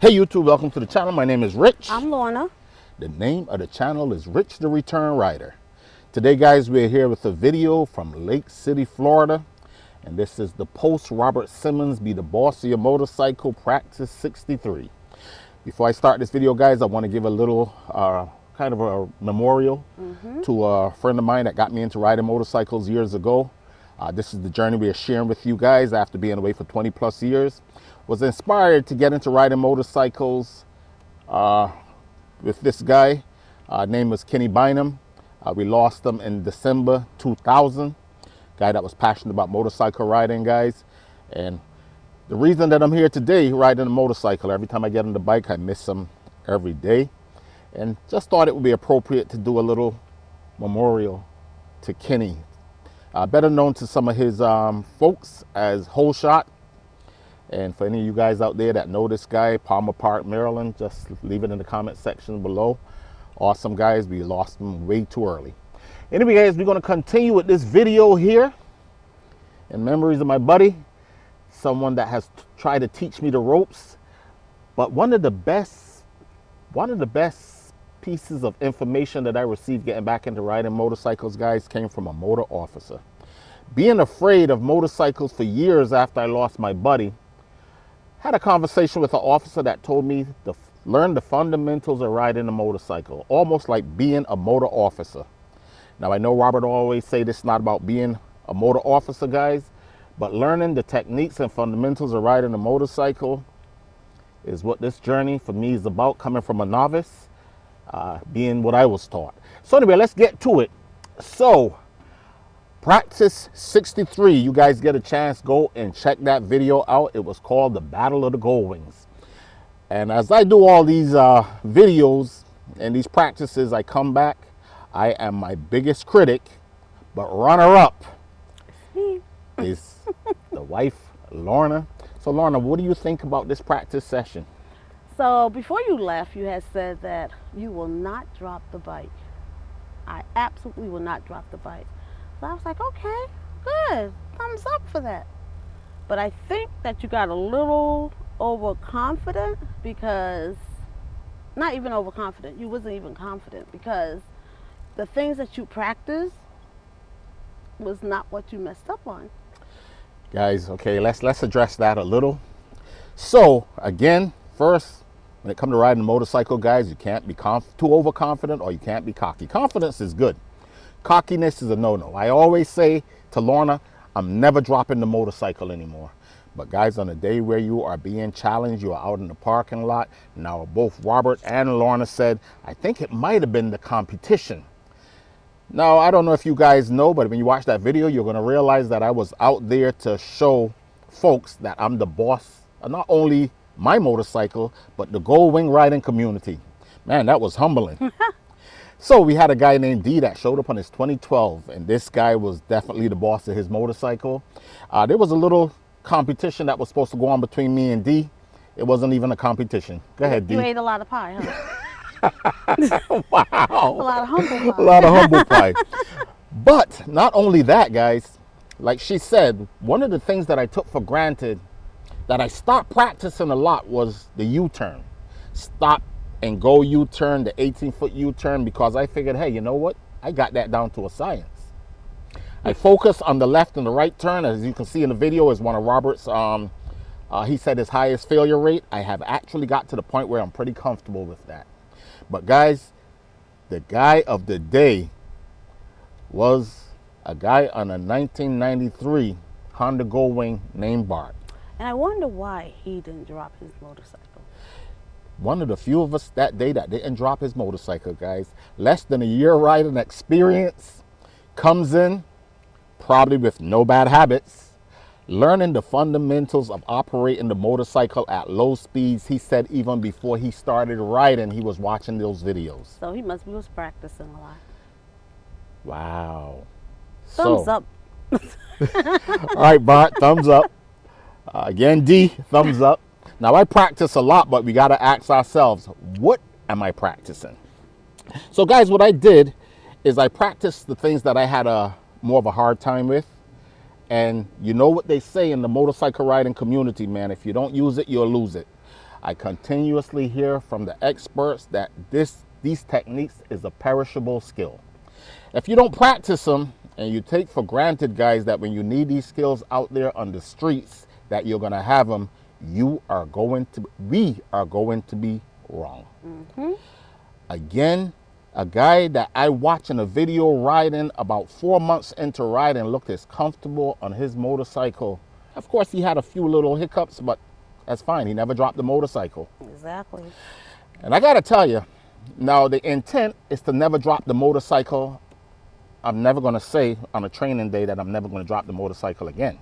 Hey YouTube, welcome to the channel. My name is Rich. I'm Lorna. The name of the channel is Rich the Return Rider. Today guys, we're here with a video from Lake City, Florida. And this is the post Robert Simmons Be the Boss of Your Motorcycle Practice 63. Before I start this video guys, I want to give a little kind of a memorial to a friend of mine that got me into riding motorcycles years ago. This is the journey we are sharing with you guys after being away for 20 plus years. Was inspired to get into riding motorcycles with this guy. Name was Kenny Bynum. We lost him in December 2000. Guy that was passionate about motorcycle riding, guys. And the reason that I'm here today riding a motorcycle, every time I get on the bike, I miss him every day. And just thought it would be appropriate to do a little memorial to Kenny. Better known to some of his folks as Whole Shot. And for any of you guys out there that know this guy, Palmer Park, Maryland, just leave it in the comment section below. Awesome guys, we lost him way too early. Anyway guys, we're gonna continue with this video here in memories of my buddy, someone that has tried to teach me the ropes. But one of the best pieces of information that I received getting back into riding motorcycles, guys, came from a motor officer. Being afraid of motorcycles for years after I lost my buddy, had a conversation with an officer that told me to learn the fundamentals of riding a motorcycle, almost like being a motor officer. Now I know Robert always say this is not about being a motor officer, guys, but learning the techniques and fundamentals of riding a motorcycle is what this journey for me is about, coming from a novice, being what I was taught. So anyway, let's get to it. So Practice 63, you guys get a chance, go and check that video out. It was called The Battle of the Goldwings. And as I do all these videos and these practices, I come back, I am my biggest critic, but runner-up is the wife, Lorna. So Lorna, what do you think about this practice session? So before you left, you had said that you will not drop the bike. I absolutely will not drop the bike. So I was like, okay, good, thumbs up for that. But I think that you got a little overconfident because, not even overconfident, you wasn't even confident because the things that you practiced was not what you messed up on. Guys, okay, let's address that a little. So again, first, when it comes to riding a motorcycle, guys, you can't be too overconfident or you can't be cocky. Confidence is good. Cockiness is a no-no. I always say to Lorna, I'm never dropping the motorcycle anymore. But guys, on a day where you are being challenged, you are out in the parking lot. Now, both Robert and Lorna said, I think it might have been the competition. Now, I don't know if you guys know, but when you watch that video, you're going to realize that I was out there to show folks that I'm the boss of not only my motorcycle, but the Goldwing riding community. Man, that was humbling. So we had a guy named D that showed up on his 2012, and this guy was definitely the boss of his motorcycle. There was a little competition that was supposed to go on between me and D. It wasn't even a competition. Go ahead, D. You ate a lot of pie, huh? Wow. A lot of humble pie. A lot of humble pie. But not only that, guys, like she said, one of the things that I took for granted that I stopped practicing a lot was the U-turn. Stop and go U-turn, the 18-foot U-turn, because I figured, hey, you know what? I got that down to a science. I focus on the left and the right turn. As you can see in the video, is one of Robert's, he said his highest failure rate. I have actually got to the point where I'm pretty comfortable with that. But guys, the guy of the day was a guy on a 1993 Honda Goldwing named Bart. And I wonder why he didn't drop his motorcycle. One of the few of us that day that didn't drop his motorcycle, guys. Less than a year riding experience, comes in, probably with no bad habits, learning the fundamentals of operating the motorcycle at low speeds. He said even before he started riding, he was watching those videos. So he was practicing a lot. Wow. Thumbs up. All right, Bart, thumbs up. Again, D, thumbs up. Now, I practice a lot, but we got to ask ourselves, what am I practicing? So, guys, what I did is I practiced the things that I had more of a hard time with. And you know what they say in the motorcycle riding community, man, if you don't use it, you'll lose it. I continuously hear from the experts that these techniques is a perishable skill. If you don't practice them and you take for granted, guys, that when you need these skills out there on the streets that you're going to have them, we are going to be wrong. Again, a guy that I watched in a video riding about 4 months into riding looked as comfortable on his motorcycle. Of course, he had a few little hiccups, but that's fine. He never dropped the motorcycle. Exactly. And I got to tell you, now the intent is to never drop the motorcycle. I'm never going to say on a training day that I'm never going to drop the motorcycle again.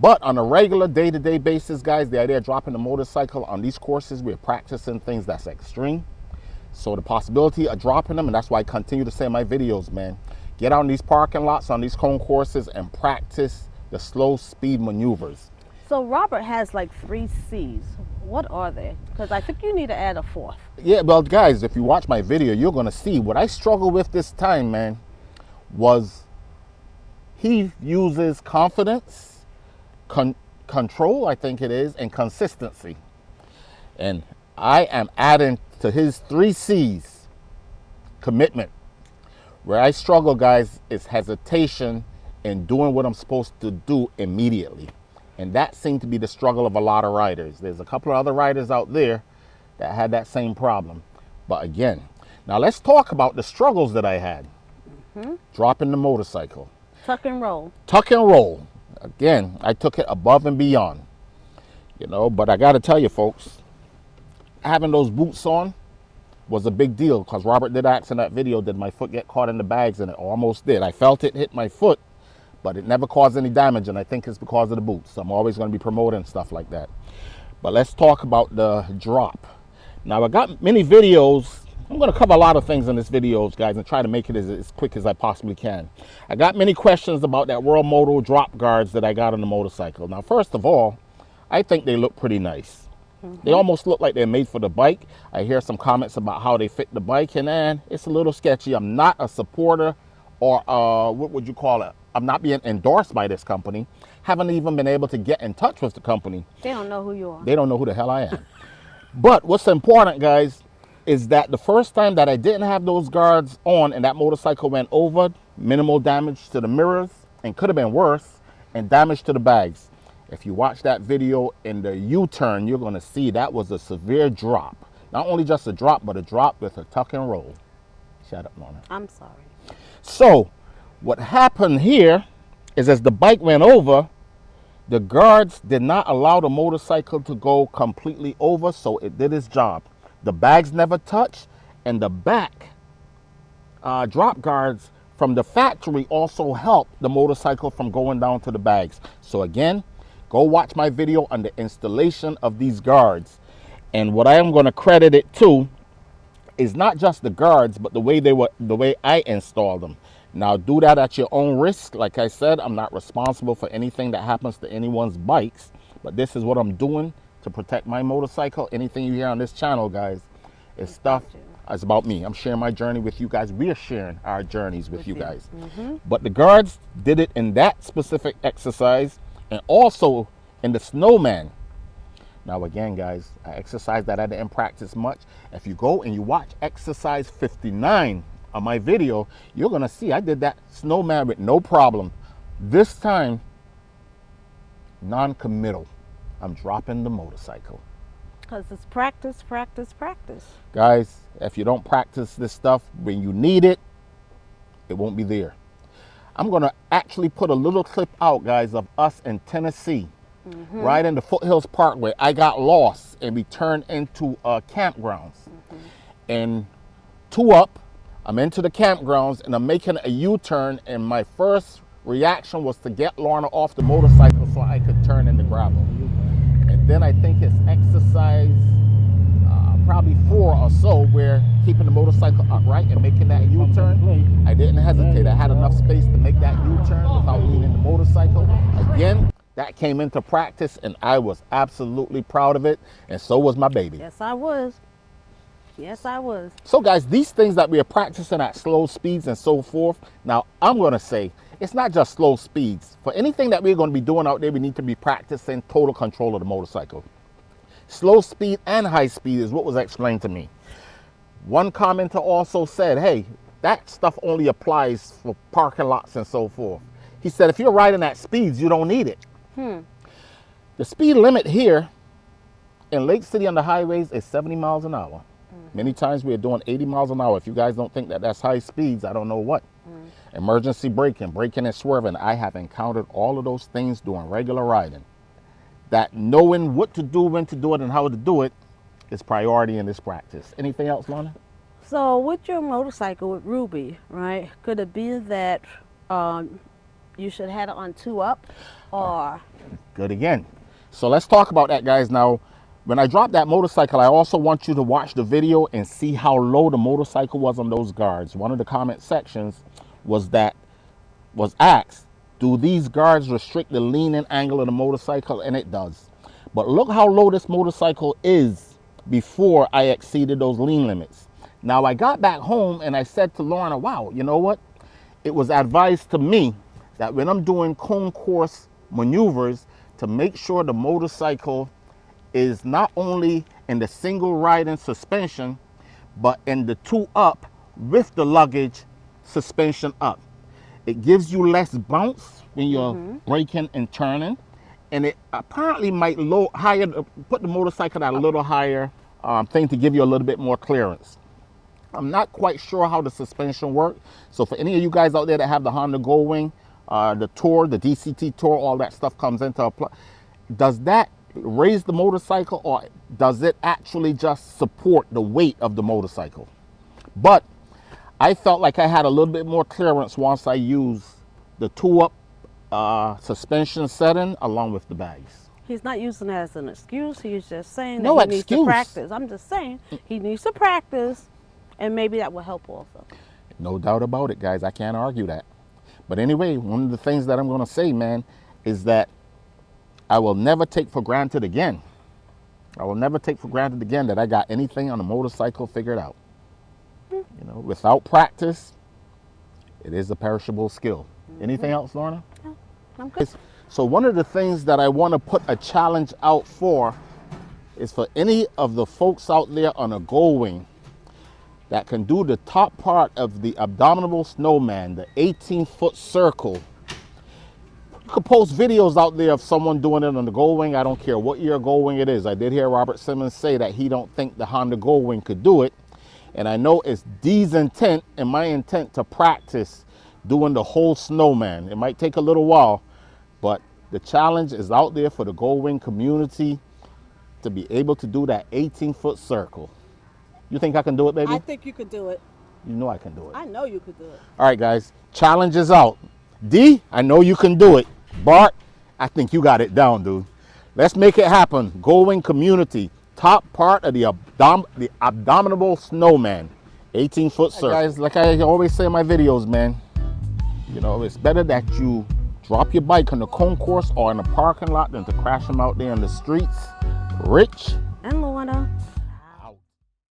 But on a regular day-to-day basis, guys, the idea of dropping the motorcycle on these courses, we're practicing things that's extreme. So the possibility of dropping them, and that's why I continue to say in my videos, man, get out in these parking lots, on these cone courses, and practice the slow speed maneuvers. So Robert has like 3 C's. What are they? Because I think you need to add a 4th. Yeah, well, guys, if you watch my video, you're going to see what I struggled with this time, man, was he uses confidence, control, I think it is, and consistency. And I am adding to his 3 C's, commitment. Where I struggle, guys, is hesitation in doing what I'm supposed to do immediately. And that seemed to be the struggle of a lot of riders. There's a couple of other riders out there that had that same problem. But again, now let's talk about the struggles that I had. Dropping the motorcycle. Tuck and roll. Tuck and roll. Again, I took it above and beyond. But I got to tell you, folks, having those boots on was a big deal, because Robert did ask in that video, did my foot get caught in the bags? And it almost did. I felt it hit my foot, but it never caused any damage, and I think it's because of the boots. I'm always going to be promoting stuff like that. But let's talk about the drop. Now, I got many videos. I'm going to cover a lot of things in this videos, guys, and try to make it as quick as I possibly can. I got many questions about that World Moto drop guards that I got on the motorcycle. Now, first of all, I think they look pretty nice. They almost look like they're made for the bike. I hear some comments about how they fit the bike, and it's a little sketchy. I'm not a supporter, or what would you call it? I'm not being endorsed by this company. Haven't even been able to get in touch with the company. They don't know who you are. They don't know who the hell I am. But what's important, guys, is that the first time that I didn't have those guards on and that motorcycle went over, minimal damage to the mirrors, and could have been worse, and damage to the bags. If you watch that video in the U-turn, you're going to see that was a severe drop. Not only just a drop, but a drop with a tuck and roll. Shut up, Lorna. I'm sorry. So what happened here is, as the bike went over, the guards did not allow the motorcycle to go completely over, so it did its job. The bags never touched, and the back drop guards from the factory also helped the motorcycle from going down to the bags. So again, go watch my video on the installation of these guards. And what I am going to credit it to is not just the guards, but the way I installed them. Now, do that at your own risk. Like I said, I'm not responsible for anything that happens to anyone's bikes, but this is what I'm doing to protect my motorcycle. Anything you hear on this channel, guys, is stuff. It's about me. I'm sharing my journey with you guys. We are sharing our journeys with you guys. But the guards did it in that specific exercise, and also in the Snowman. Now again, guys, I exercise that I didn't practice much. If you go and you watch exercise 59 on my video, you're gonna see I did that Snowman with no problem. This time, non-committal. I'm dropping the motorcycle. Because it's practice, practice, practice. Guys, if you don't practice this stuff when you need it, it won't be there. I'm gonna actually put a little clip out, guys, of us in Tennessee, riding the Foothills Parkway. I got lost and we turned into campgrounds. And two up, I'm into the campgrounds and I'm making a U-turn, and my first reaction was to get Lorna off the motorcycle so I could turn in the gravel. And then I think it's exercise probably 4 or so, where keeping the motorcycle upright and making that U-turn, I didn't hesitate. I had enough space to make that U-turn without leaning the motorcycle. Again, that came into practice and I was absolutely proud of it, and so was my baby. Yes, I was. Yes, I was. So guys, these things that we are practicing at slow speeds and so forth, now I'm going to say it's not just slow speeds. For anything that we're going to be doing out there, we need to be practicing total control of the motorcycle. Slow speed and high speed is what was explained to me. One commenter also said, hey, that stuff only applies for parking lots and so forth. He said, if you're riding at speeds, you don't need it. The speed limit here in Lake City on the highways is 70 miles an hour. Many times we are doing 80 miles an hour. If you guys don't think that that's high speeds, I don't know what. Emergency braking, braking and swerving. I have encountered all of those things doing regular riding. That knowing what to do, when to do it, and how to do it is priority in this practice. Anything else, Lorna? So with your motorcycle with Ruby, right? Could it be that you should have it on 2-up, or? Good again. So let's talk about that, guys. Now, when I dropped that motorcycle, I also want you to watch the video and see how low the motorcycle was on those guards. One of the comment sections was asked, do these guards restrict the leaning angle of the motorcycle? And it does. But look how low this motorcycle is before I exceeded those lean limits. Now I got back home and I said to Lorna, wow, you know what? It was advised to me that when I'm doing concourse maneuvers, to make sure the motorcycle is not only in the single riding suspension, but in the 2-up with the luggage suspension up. It gives you less bounce when you're braking and turning, and it apparently might put the motorcycle at a little higher thing to give you a little bit more clearance. I'm not quite sure how the suspension works, so for any of you guys out there that have the Honda Goldwing, the Tour, the DCT Tour, all that stuff comes into apply. Does that raise the motorcycle, or does it actually just support the weight of the motorcycle? But I felt like I had a little bit more clearance once I used the 2-up suspension setting along with the bags. He's not using that as an excuse. He's just saying that No he needs to excuse. practice. I'm just saying he needs to practice, and maybe that will help also. No doubt about it, guys. I can't argue that. But anyway, one of the things that I'm going to say, man, is that I will never take for granted again. I will never take for granted again that I got anything on a motorcycle figured out. You know, without practice, it is a perishable skill. Anything else, Lorna? No, I'm good. So one of the things that I want to put a challenge out for is for any of the folks out there on a Goldwing that can do the top part of the abdominal snowman, the 18-foot circle. You could post videos out there of someone doing it on the Goldwing. I don't care what year Goldwing it is. I did hear Robert Simmons say that he don't think the Honda Goldwing could do it. And I know it's Dee's intent and my intent to practice doing the whole snowman. It might take a little while, but the challenge is out there for the Goldwing community to be able to do that 18-foot circle. You think I can do it, baby? I think you could do it. You know I can do it. I know you could do it. All right, guys. Challenge is out. D, I know you can do it. Bart, I think you got it down, dude. Let's make it happen. Goldwing community. Top part of the abdominal snowman. 18-foot circle. Guys, like I always say in my videos, man, you know, it's better that you drop your bike on the concourse or in a parking lot than to crash them out there in the streets. Rich